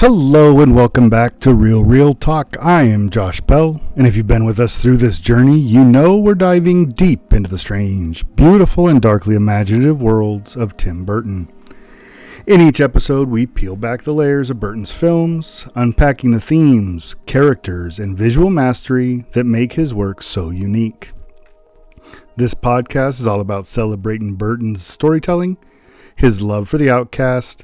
Hello and welcome back to Real Talk. I am Josh Bell, and if you've been with us through this journey, you know we're diving deep into the strange, beautiful, and darkly imaginative worlds of Tim Burton. In each episode, we peel back the layers of Burton's films, unpacking the themes, characters, and visual mastery that make his work so unique. This podcast is all about celebrating Burton's storytelling, his love for the outcast,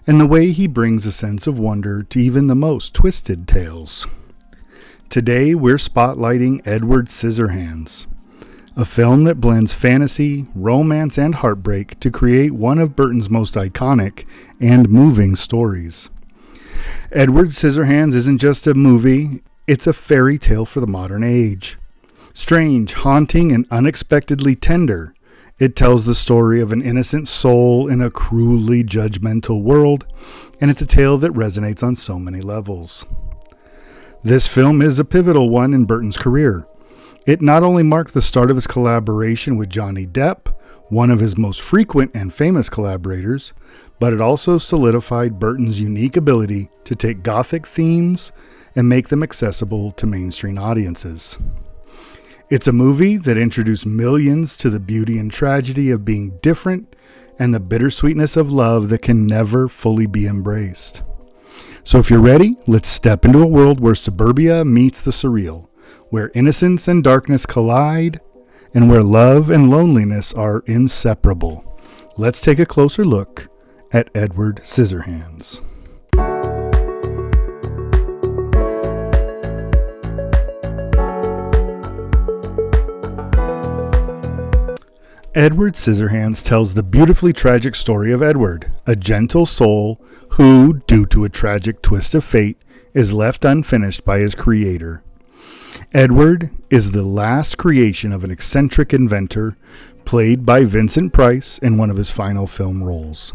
and the way he brings a sense of wonder to even the most twisted tales. Today, we're spotlighting Edward Scissorhands, a film that blends fantasy, romance, and heartbreak to create one of Burton's most iconic and moving stories. Edward Scissorhands isn't just a movie, it's a fairy tale for the modern age. Strange, haunting, and unexpectedly tender, it tells the story of an innocent soul in a cruelly judgmental world, and it's a tale that resonates on so many levels. This film is a pivotal one in Burton's career. It not only marked the start of his collaboration with Johnny Depp, one of his most frequent and famous collaborators, but it also solidified Burton's unique ability to take gothic themes and make them accessible to mainstream audiences. It's a movie that introduced millions to the beauty and tragedy of being different and the bittersweetness of love that can never fully be embraced. So if you're ready, let's step into a world where suburbia meets the surreal, where innocence and darkness collide, and where love and loneliness are inseparable. Let's take a closer look at Edward Scissorhands. Edward Scissorhands tells the beautifully tragic story of Edward, a gentle soul who, due to a tragic twist of fate, is left unfinished by his creator. Edward is the last creation of an eccentric inventor, played by Vincent Price in one of his final film roles.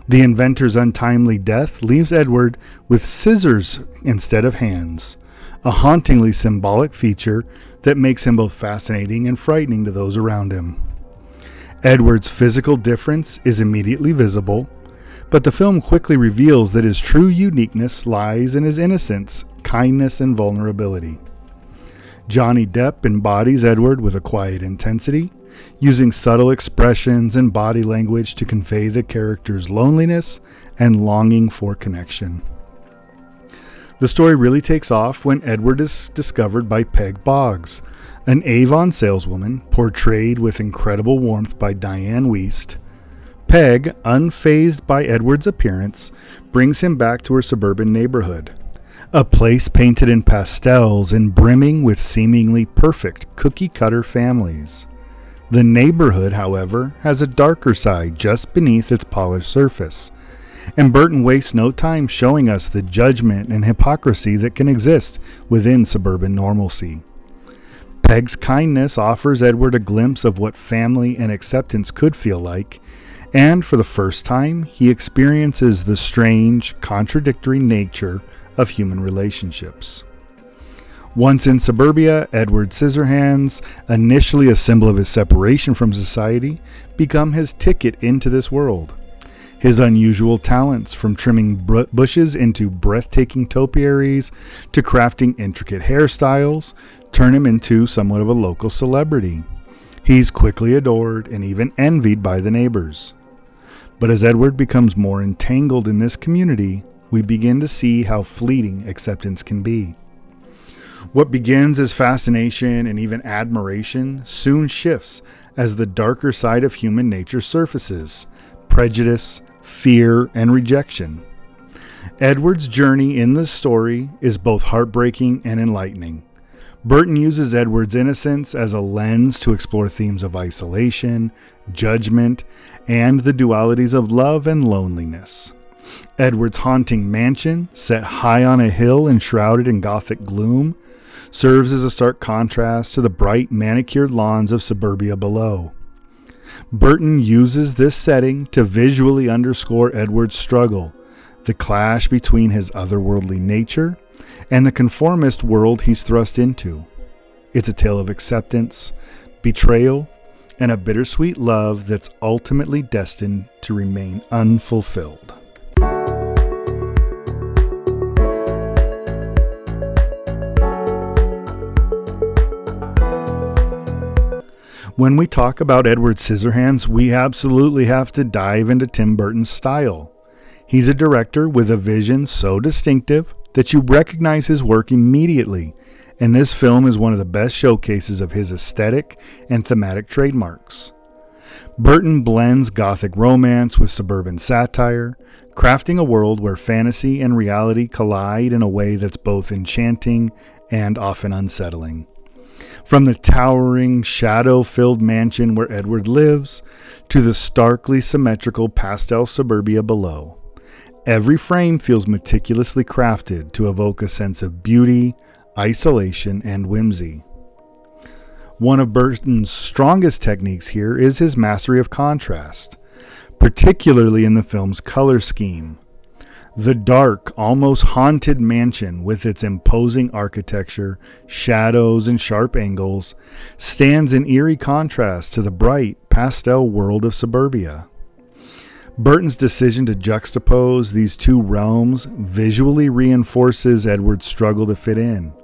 The inventor's untimely death leaves Edward with scissors instead of hands, a hauntingly symbolic feature that makes him both fascinating and frightening to those around him. Edward's physical difference is immediately visible, but the film quickly reveals that his true uniqueness lies in his innocence, kindness, and vulnerability. Johnny Depp embodies Edward with a quiet intensity, using subtle expressions and body language to convey the character's loneliness and longing for connection. The story really takes off when Edward is discovered by Peg Boggs, an Avon saleswoman portrayed with incredible warmth by Dianne Wiest. Peg, unfazed by Edward's appearance, brings him back to her suburban neighborhood, a place painted in pastels and brimming with seemingly perfect cookie-cutter families. The neighborhood, however, has a darker side just beneath its polished surface, and Burton wastes no time showing us the judgment and hypocrisy that can exist within suburban normalcy. Peg's kindness offers Edward a glimpse of what family and acceptance could feel like, and for the first time, he experiences the strange, contradictory nature of human relationships. Once in suburbia, Edward Scissorhands, initially a symbol of his separation from society, become his ticket into this world. His unusual talents, from trimming bushes into breathtaking topiaries to crafting intricate hairstyles, turn him into somewhat of a local celebrity. He's quickly adored and even envied by the neighbors. But as Edward becomes more entangled in this community, we begin to see how fleeting acceptance can be. What begins as fascination and even admiration soon shifts as the darker side of human nature surfaces: prejudice, fear, and rejection. Edward's journey in this story is both heartbreaking and enlightening. Burton uses Edward's innocence as a lens to explore themes of isolation, judgment, and the dualities of love and loneliness. Edward's haunting mansion, set high on a hill and shrouded in gothic gloom, serves as a stark contrast to the bright, manicured lawns of suburbia below. Burton uses this setting to visually underscore Edward's struggle, the clash between his otherworldly nature and the conformist world he's thrust into. It's a tale of acceptance, betrayal, and a bittersweet love that's ultimately destined to remain unfulfilled. When we talk about Edward Scissorhands, we absolutely have to dive into Tim Burton's style. He's a director with a vision so distinctive that you recognize his work immediately, and this film is one of the best showcases of his aesthetic and thematic trademarks. Burton blends gothic romance with suburban satire, crafting a world where fantasy and reality collide in a way that's both enchanting and often unsettling. From the towering, shadow-filled mansion where Edward lives to the starkly symmetrical pastel suburbia below, every frame feels meticulously crafted to evoke a sense of beauty, isolation, and whimsy. One of Burton's strongest techniques here is his mastery of contrast, particularly in the film's color scheme. The dark, almost haunted mansion with its imposing architecture, shadows, and sharp angles stands in eerie contrast to the bright, pastel world of suburbia. Burton's decision to juxtapose these two realms visually reinforces Edward's struggle to fit in.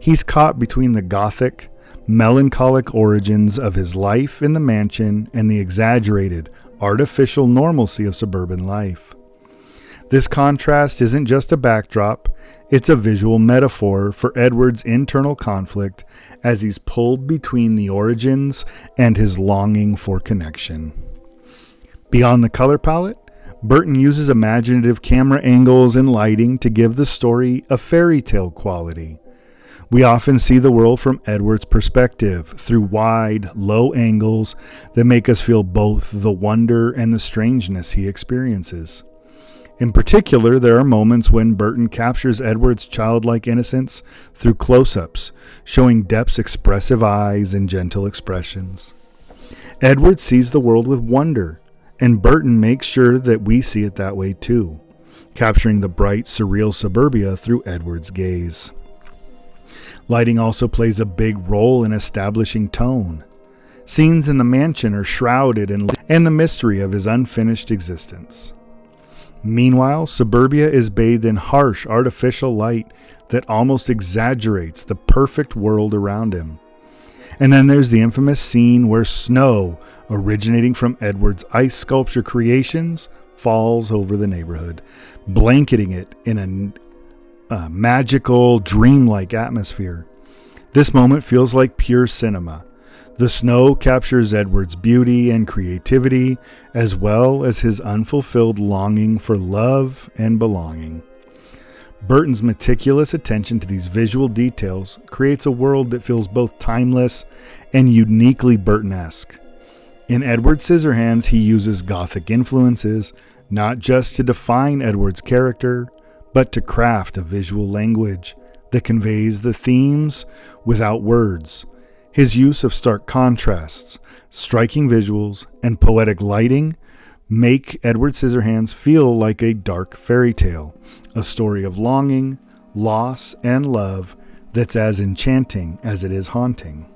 He's caught between the gothic, melancholic origins of his life in the mansion and the exaggerated, artificial normalcy of suburban life. This contrast isn't just a backdrop, it's a visual metaphor for Edward's internal conflict as he's pulled between the origins and his longing for connection. Beyond the color palette, Burton uses imaginative camera angles and lighting to give the story a fairy tale quality. We often see the world from Edward's perspective through wide, low angles that make us feel both the wonder and the strangeness he experiences. In particular, there are moments when Burton captures Edward's childlike innocence through close-ups, showing Depp's expressive eyes and gentle expressions. Edward sees the world with wonder, and Burton makes sure that we see it that way too, capturing the bright, surreal suburbia through Edward's gaze. Lighting also plays a big role in establishing tone. Scenes in the mansion are shrouded in the mystery of his unfinished existence. Meanwhile, suburbia is bathed in harsh, artificial light that almost exaggerates the perfect world around him. And then there's the infamous scene where snow, originating from Edward's ice sculpture creations, falls over the neighborhood, blanketing it in a magical, dreamlike atmosphere. This moment feels like pure cinema. The snow captures Edward's beauty and creativity, as well as his unfulfilled longing for love and belonging. Burton's meticulous attention to these visual details creates a world that feels both timeless and uniquely Burton-esque. In Edward Scissorhands, he uses Gothic influences, not just to define Edward's character, but to craft a visual language that conveys the themes without words. His use of stark contrasts, striking visuals, and poetic lighting make Edward Scissorhands feel like a dark fairy tale, a story of longing, loss, and love that's as enchanting as it is haunting.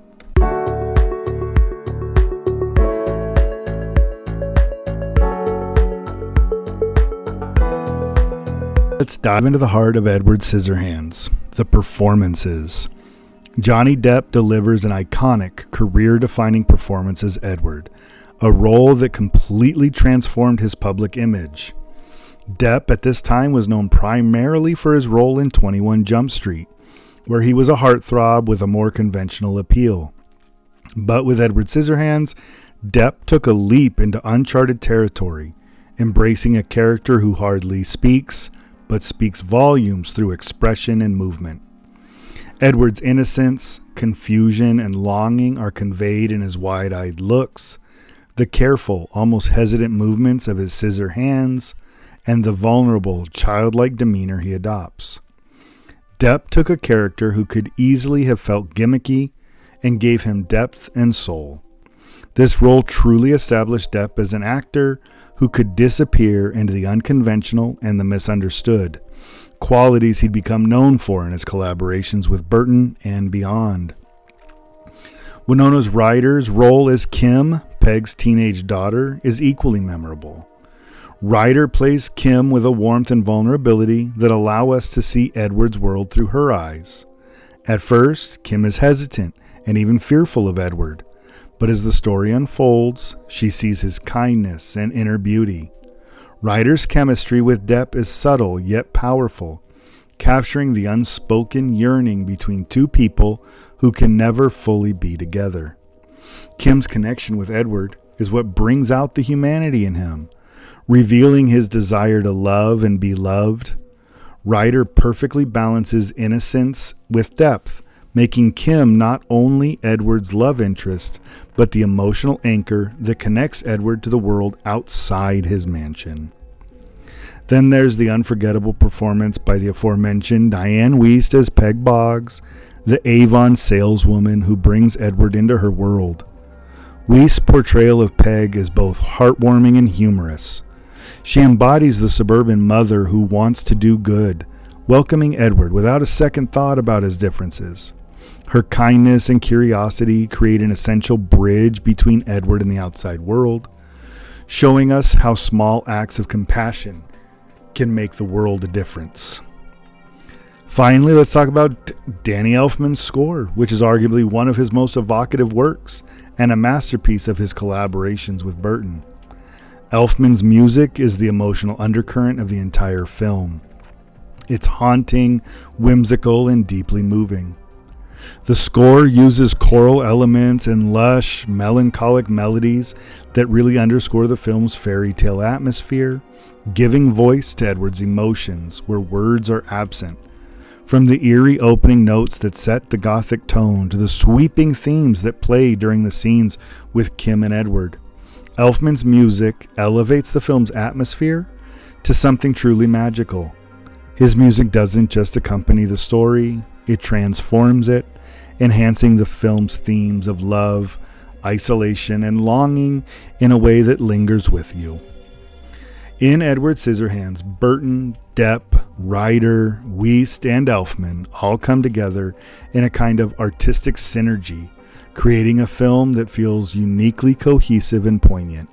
Let's dive into the heart of Edward Scissorhands, the performances. Johnny Depp delivers an iconic, career-defining performance as Edward, a role that completely transformed his public image. Depp at this time was known primarily for his role in 21 Jump Street, where he was a heartthrob with a more conventional appeal. But with Edward Scissorhands, Depp took a leap into uncharted territory, embracing a character who hardly speaks, but speaks volumes through expression and movement. Edward's innocence, confusion, and longing are conveyed in his wide-eyed looks, the careful, almost hesitant movements of his scissor hands, and the vulnerable, childlike demeanor he adopts. Depp took a character who could easily have felt gimmicky and gave him depth and soul. This role truly established Depp as an actor who could disappear into the unconventional and the misunderstood, qualities he'd become known for in his collaborations with Burton and beyond. Winona Ryder's role as Kim, Peg's teenage daughter, is equally memorable. Ryder plays Kim with a warmth and vulnerability that allow us to see Edward's world through her eyes. At first, Kim is hesitant and even fearful of Edward, but as the story unfolds, she sees his kindness and inner beauty. Ryder's chemistry with Depp is subtle yet powerful, capturing the unspoken yearning between two people who can never fully be together. Kim's connection with Edward is what brings out the humanity in him, revealing his desire to love and be loved. Ryder perfectly balances innocence with depth, making Kim not only Edward's love interest, but the emotional anchor that connects Edward to the world outside his mansion. Then there's the unforgettable performance by the aforementioned Dianne Wiest as Peg Boggs, the Avon saleswoman who brings Edward into her world. Wiest's portrayal of Peg is both heartwarming and humorous. She embodies the suburban mother who wants to do good, welcoming Edward without a second thought about his differences. Her kindness and curiosity create an essential bridge between Edward and the outside world, showing us how small acts of compassion can make the world a difference. Finally, let's talk about Danny Elfman's score, which is arguably one of his most evocative works and a masterpiece of his collaborations with Burton. Elfman's music is the emotional undercurrent of the entire film. It's haunting, whimsical, and deeply moving. The score uses choral elements and lush, melancholic melodies that really underscore the film's fairy tale atmosphere, giving voice to Edward's emotions where words are absent. From the eerie opening notes that set the gothic tone to the sweeping themes that play during the scenes with Kim and Edward, Elfman's music elevates the film's atmosphere to something truly magical. His music doesn't just accompany the story, it transforms it, enhancing the film's themes of love, isolation, and longing in a way that lingers with you. In Edward Scissorhands, Burton, Depp, Ryder, Wiest, and Elfman all come together in a kind of artistic synergy, creating a film that feels uniquely cohesive and poignant.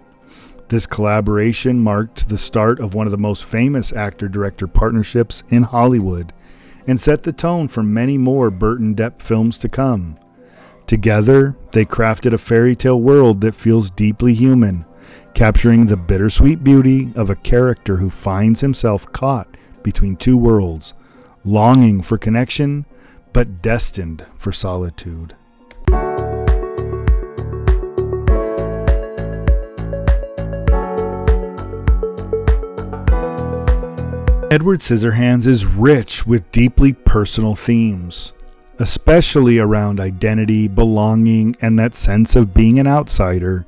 This collaboration marked the start of one of the most famous actor-director partnerships in Hollywood and set the tone for many more Burton-Depp films to come. Together, they crafted a fairy tale world that feels deeply human, capturing the bittersweet beauty of a character who finds himself caught between two worlds, longing for connection, but destined for solitude. Edward Scissorhands is rich with deeply personal themes, especially around identity, belonging, and that sense of being an outsider.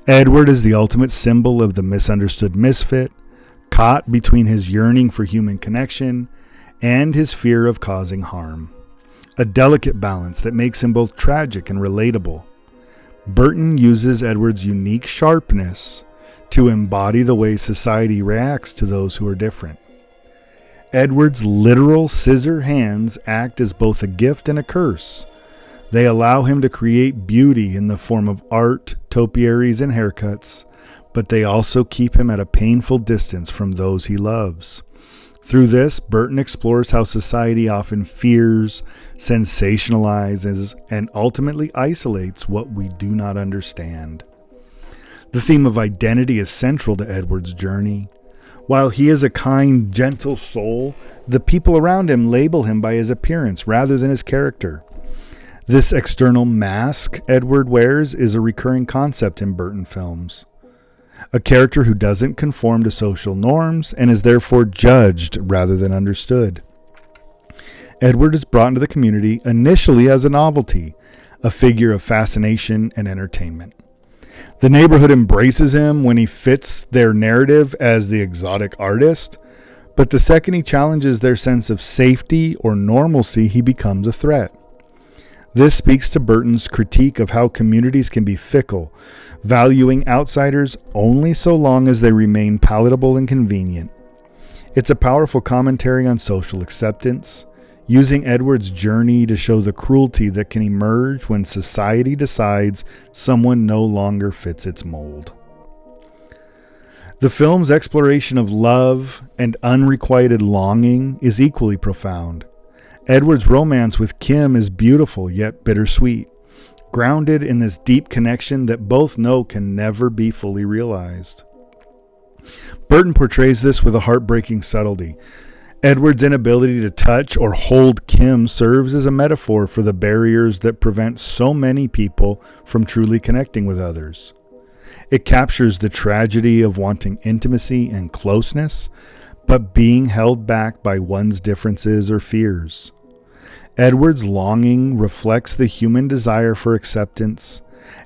Edward is the ultimate symbol of the misunderstood misfit, caught between his yearning for human connection and his fear of causing harm. A delicate balance that makes him both tragic and relatable. Burton uses Edward's unique sharpness to embody the way society reacts to those who are different. Edward's literal scissor hands act as both a gift and a curse. They allow him to create beauty in the form of art, topiaries, and haircuts, but they also keep him at a painful distance from those he loves. Through this, Burton explores how society often fears, sensationalizes, and ultimately isolates what we do not understand. The theme of identity is central to Edward's journey. While he is a kind, gentle soul, the people around him label him by his appearance rather than his character. This external mask Edward wears is a recurring concept in Burton films. A character who doesn't conform to social norms and is therefore judged rather than understood. Edward is brought into the community initially as a novelty, a figure of fascination and entertainment. The neighborhood embraces him when he fits their narrative as the exotic artist, but the second he challenges their sense of safety or normalcy, he becomes a threat. This speaks to Burton's critique of how communities can be fickle, valuing outsiders only so long as they remain palatable and convenient. It's a powerful commentary on social acceptance, using Edward's journey to show the cruelty that can emerge when society decides someone no longer fits its mold. The film's exploration of love and unrequited longing is equally profound. Edward's romance with Kim is beautiful yet bittersweet, grounded in this deep connection that both know can never be fully realized. Burton portrays this with a heartbreaking subtlety. Edward's inability to touch or hold Kim serves as a metaphor for the barriers that prevent so many people from truly connecting with others. It captures the tragedy of wanting intimacy and closeness, but being held back by one's differences or fears. Edward's longing reflects the human desire for acceptance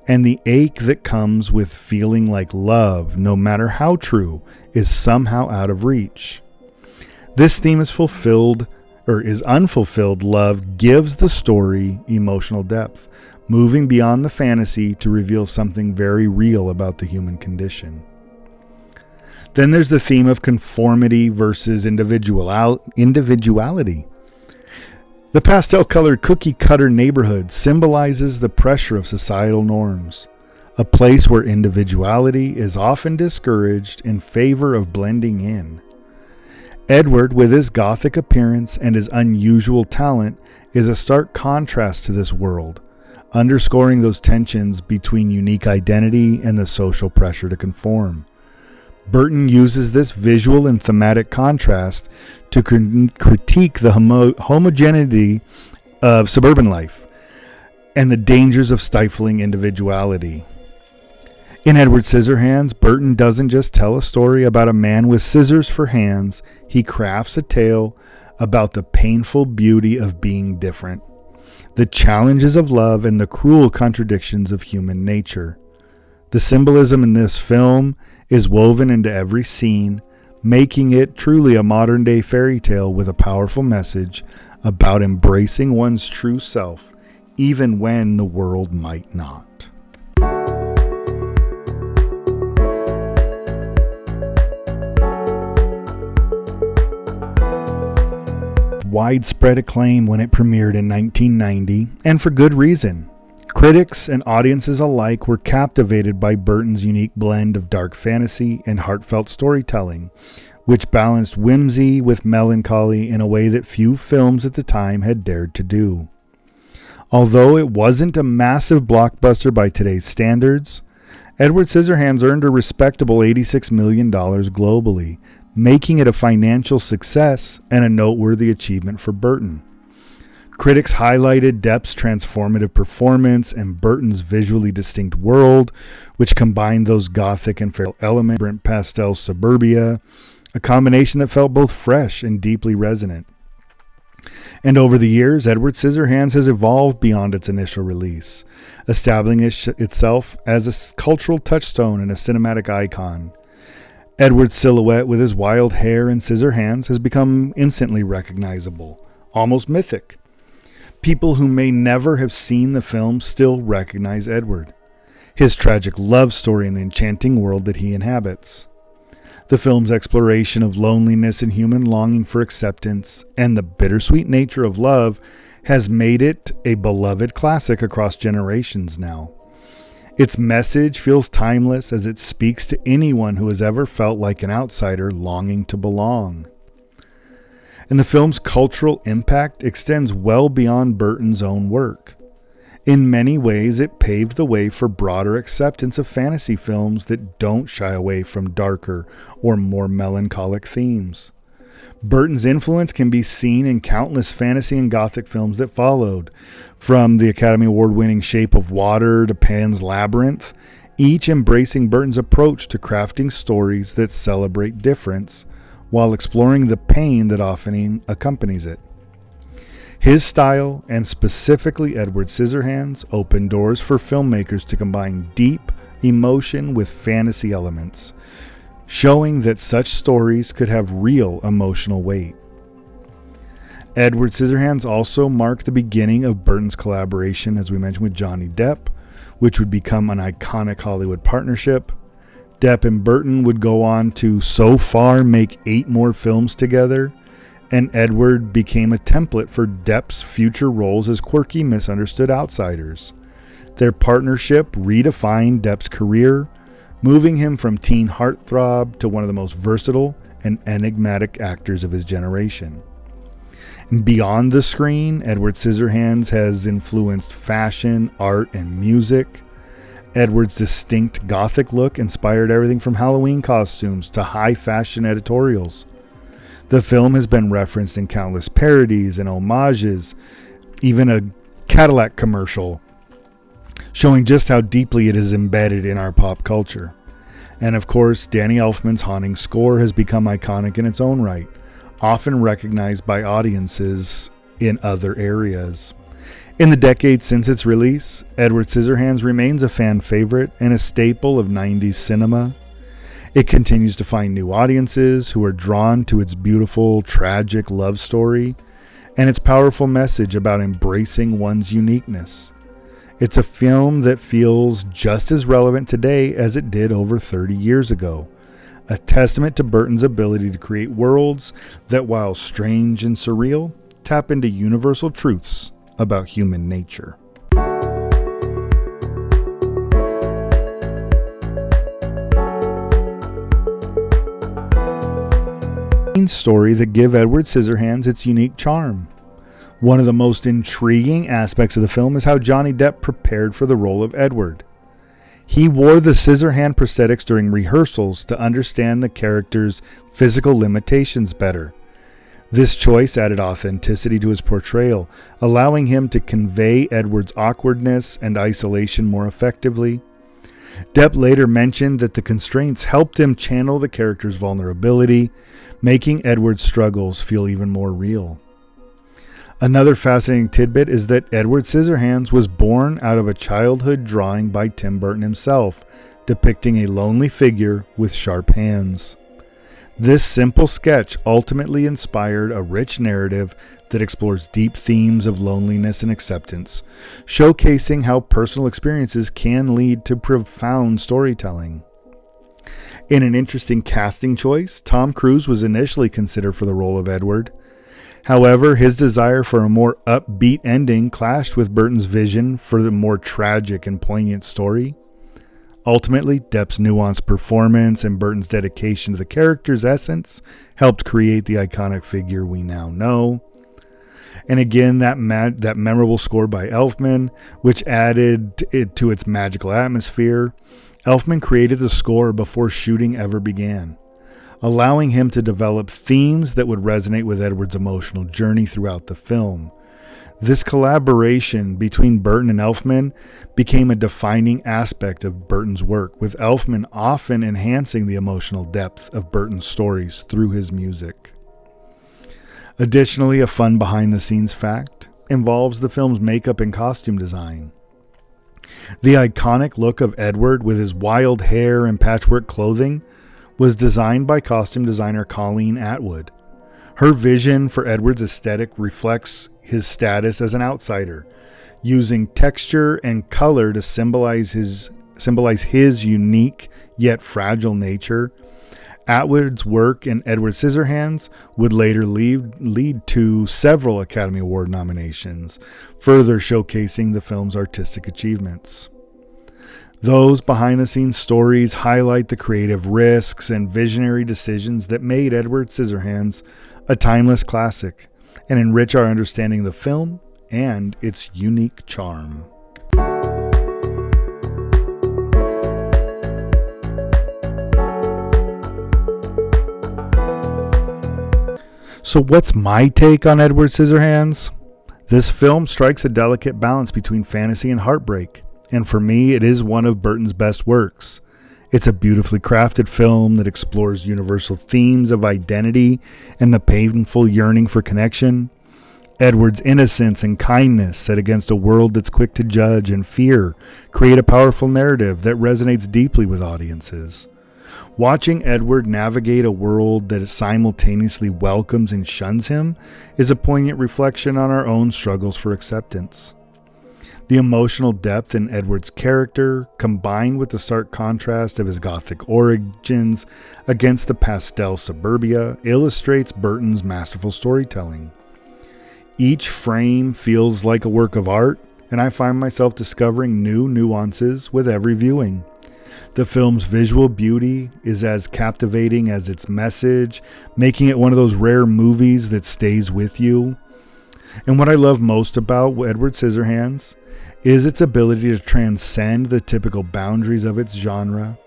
and the ache that comes with feeling like love, no matter how true, is somehow out of reach. This theme is unfulfilled love gives the story emotional depth, moving beyond the fantasy to reveal something very real about the human condition. Then there's the theme of conformity versus individuality. The pastel-colored cookie-cutter neighborhood symbolizes the pressure of societal norms, a place where individuality is often discouraged in favor of blending in. Edward, with his gothic appearance and his unusual talent, is a stark contrast to this world, underscoring those tensions between unique identity and the social pressure to conform. Burton uses this visual and thematic contrast to critique the homogeneity of suburban life and the dangers of stifling individuality. In Edward Scissorhands, Burton doesn't just tell a story about a man with scissors for hands, he crafts a tale about the painful beauty of being different, the challenges of love, and the cruel contradictions of human nature. The symbolism in this film is woven into every scene, making it truly a modern-day fairy tale with a powerful message about embracing one's true self, even when the world might not. Widespread acclaim when it premiered in 1990, and for good reason. Critics and audiences alike were captivated by Burton's unique blend of dark fantasy and heartfelt storytelling, which balanced whimsy with melancholy in a way that few films at the time had dared to do. Although it wasn't a massive blockbuster by today's standards, Edward Scissorhands earned a respectable $86 million globally, making it a financial success and a noteworthy achievement for Burton. Critics highlighted Depp's transformative performance and Burton's visually distinct world, which combined those gothic and feral elements, vibrant pastel suburbia, a combination that felt both fresh and deeply resonant. And over the years, Edward Scissorhands has evolved beyond its initial release, establishing itself as a cultural touchstone and a cinematic icon. Edward's silhouette with his wild hair and scissor hands has become instantly recognizable, almost mythic. People who may never have seen the film still recognize Edward, his tragic love story in the enchanting world that he inhabits. The film's exploration of loneliness and human longing for acceptance and the bittersweet nature of love has made it a beloved classic across generations now. Its message feels timeless as it speaks to anyone who has ever felt like an outsider longing to belong. And the film's cultural impact extends well beyond Burton's own work. In many ways, it paved the way for broader acceptance of fantasy films that don't shy away from darker or more melancholic themes. Burton's influence can be seen in countless fantasy and gothic films that followed, from the Academy Award-winning Shape of Water to Pan's Labyrinth, each embracing Burton's approach to crafting stories that celebrate difference while exploring the pain that often accompanies it. His style, and specifically Edward Scissorhands, opened doors for filmmakers to combine deep emotion with fantasy elements, showing that such stories could have real emotional weight. Edward Scissorhands also marked the beginning of Burton's collaboration, as we mentioned, with Johnny Depp, which would become an iconic Hollywood partnership. Depp and Burton would go on to so far make 8 more films together, and Edward became a template for Depp's future roles as quirky, misunderstood outsiders. Their partnership redefined Depp's career, moving him from teen heartthrob to one of the most versatile and enigmatic actors of his generation. And beyond the screen, Edward Scissorhands has influenced fashion, art, and music. Edward's distinct gothic look inspired everything from Halloween costumes to high fashion editorials. The film has been referenced in countless parodies and homages, even a Cadillac commercial, showing just how deeply it is embedded in our pop culture. And of course, Danny Elfman's haunting score has become iconic in its own right, often recognized by audiences in other areas. In the decades since its release, Edward Scissorhands remains a fan favorite and a staple of 90s cinema. It continues to find new audiences who are drawn to its beautiful, tragic love story and its powerful message about embracing one's uniqueness. It's a film that feels just as relevant today as it did over 30 years ago, a testament to Burton's ability to create worlds that, while strange and surreal, tap into universal truths about human nature. Story that give Edward Scissorhands its unique charm. One of the most intriguing aspects of the film is how Johnny Depp prepared for the role of Edward. He wore the Scissorhand prosthetics during rehearsals to understand the character's physical limitations better. This choice added authenticity to his portrayal, allowing him to convey Edward's awkwardness and isolation more effectively. Depp later mentioned that the constraints helped him channel the character's vulnerability, making Edward's struggles feel even more real. Another fascinating tidbit is that Edward Scissorhands was born out of a childhood drawing by Tim Burton himself, depicting a lonely figure with sharp hands. This simple sketch ultimately inspired a rich narrative that explores deep themes of loneliness and acceptance, showcasing how personal experiences can lead to profound storytelling. In an interesting casting choice, Tom Cruise was initially considered for the role of Edward. However, his desire for a more upbeat ending clashed with Burton's vision for the more tragic and poignant story. Ultimately, Depp's nuanced performance and Burton's dedication to the character's essence helped create the iconic figure we now know. And again, that memorable score by Elfman, which added to its magical atmosphere. Elfman created the score before shooting ever began, allowing him to develop themes that would resonate with Edward's emotional journey throughout the film. This collaboration between Burton and Elfman became a defining aspect of Burton's work, with Elfman often enhancing the emotional depth of Burton's stories through his music. Additionally, a fun behind-the-scenes fact involves the film's makeup and costume design. The iconic look of Edward with his wild hair and patchwork clothing was designed by costume designer Colleen Atwood. Her vision for Edward's aesthetic reflects his status as an outsider, using texture and color to symbolize his unique yet fragile nature. Atwood's work in Edward Scissorhands would later lead to several Academy Award nominations, further showcasing the film's artistic achievements. Those behind-the-scenes stories highlight the creative risks and visionary decisions that made Edward Scissorhands a timeless classic and enrich our understanding of the film and its unique charm. So what's my take on Edward Scissorhands? This film strikes a delicate balance between fantasy and heartbreak, and for me, it is one of Burton's best works. It's a beautifully crafted film that explores universal themes of identity and the painful yearning for connection. Edward's innocence and kindness set against a world that's quick to judge and fear create a powerful narrative that resonates deeply with audiences. Watching Edward navigate a world that simultaneously welcomes and shuns him is a poignant reflection on our own struggles for acceptance. The emotional depth in Edward's character, combined with the stark contrast of his gothic origins against the pastel suburbia, illustrates Burton's masterful storytelling. Each frame feels like a work of art, and I find myself discovering new nuances with every viewing. The film's visual beauty is as captivating as its message, making it one of those rare movies that stays with you. And what I love most about Edward Scissorhands is its ability to transcend the typical boundaries of its genre.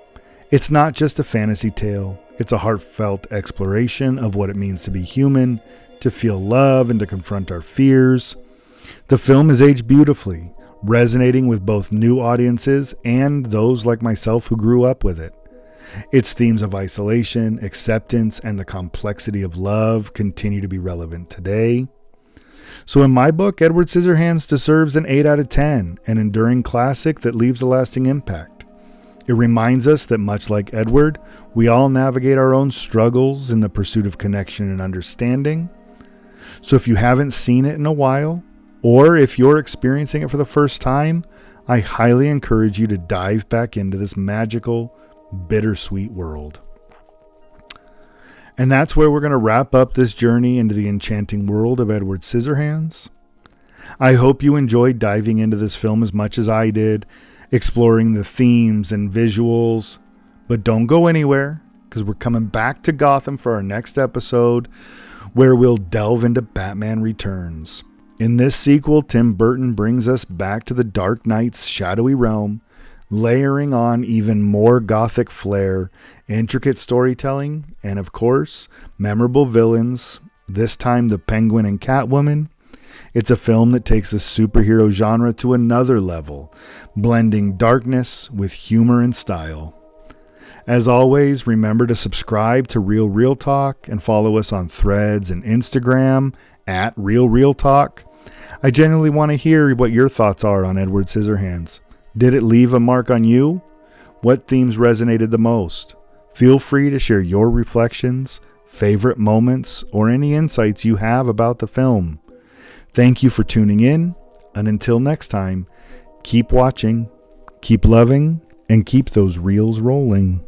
It's not just a fantasy tale, it's a heartfelt exploration of what it means to be human, to feel love, and to confront our fears. The film is aged beautifully, resonating with both new audiences and those like myself who grew up with it. Its themes of isolation, acceptance, and the complexity of love continue to be relevant today. So in my book, Edward Scissorhands deserves an 8 out of 10, an enduring classic that leaves a lasting impact. It reminds us that much like Edward, we all navigate our own struggles in the pursuit of connection and understanding. So if you haven't seen it in a while, or if you're experiencing it for the first time, I highly encourage you to dive back into this magical, bittersweet world. And that's where we're going to wrap up this journey into the enchanting world of Edward Scissorhands. I hope you enjoyed diving into this film as much as I did, exploring the themes and visuals. But don't go anywhere, because we're coming back to Gotham for our next episode, where we'll delve into Batman Returns. In this sequel, Tim Burton brings us back to the Dark Knight's shadowy realm, layering on even more gothic flair, intricate storytelling, and of course, memorable villains, this time the Penguin and Catwoman. It's a film that takes the superhero genre to another level, blending darkness with humor and style. As always, remember to subscribe to Real Talk and follow us on Threads and Instagram at Real Talk. I genuinely want to hear what your thoughts are on Edward Scissorhands. Did it leave a mark on you? What themes resonated the most? Feel free to share your reflections, favorite moments, or any insights you have about the film. Thank you for tuning in, and until next time, keep watching, keep loving, and keep those reels rolling.